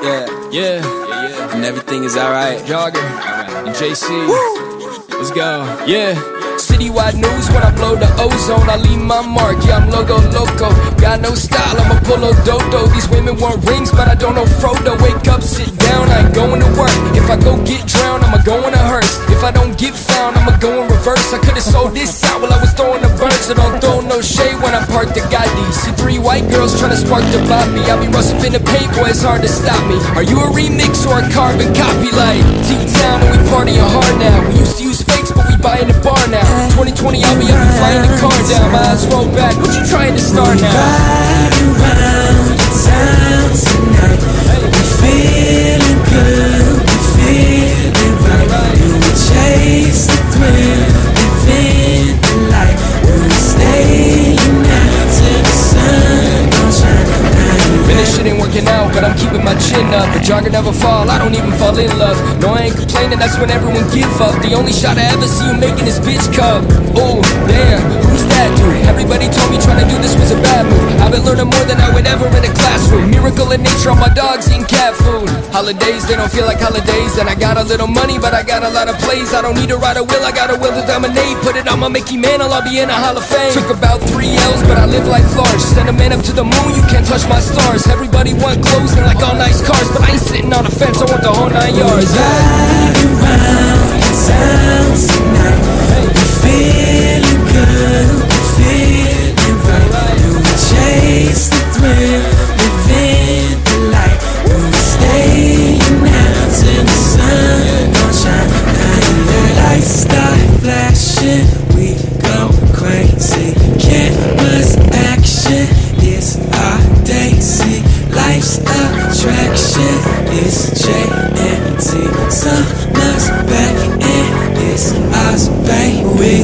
Yeah, and everything is alright. Jogger, and JC, let's go. Yeah. Citywide news when I blow the ozone, I leave my mark, yeah, I'm logo loco. Got no style, I'm a polo dodo. These women want rings, but I don't know Frodo. Wake up, sit down, I ain't going to work. If I go get drowned, I'ma go in a hearse. If I don't get found, I'ma go in reverse. I could've sold this out while I was throwing the birds. So don't throw no shade when I park the Gotti. See 3 white girls tryna spark the Bobby. I be rustin' in the paint, boy, it's hard to stop me. Are you a remix or a carbon copy? Like T-Town and we partying hard now. We used to use fakes, but we buy in the bar now. 2020, I'll be up and flying the car down. My eyes roll back, what you trying to start now? Ride around the town tonight. We feeling good, we feeling right. You will chase the thrill, live in the light. We'll stay out till the sun don't shine. Man, this shit ain't working out, but I'm keeping my chin up. The Jogger never fall, I don't even fall in love. No, I ain't complaining, that's when everyone give up. The only shot I ever see you making is bitch come. Oh, damn, who's that dude? Everybody told me trying to do this was a bad move. I've been learning more than I would ever in a classroom. Miracle in nature, all my dogs eating cat food. Holidays, they don't feel like holidays. And I got a little money, but I got a lot of plays. I don't need to ride a wheel, I got a will to dominate. Put it on my Mickey Mantle, I'll be in a Hall of Fame. Took about 3 L's, but I live life large. Send a man up to the moon, you can't touch my stars. Everybody want clothes and like all nice cars, but I ain't sitting on a fence, I want the whole 9 yards. Ride around the town tonight. We feeling good, we feeling right. You will chase the thrill, live in the light. We will stay out till the sun don't shine. Now the lights start flashing, we go crazy. Cameras action, it's our day. See, life's attraction, it's JNT. Summer's back and it's us, baby. We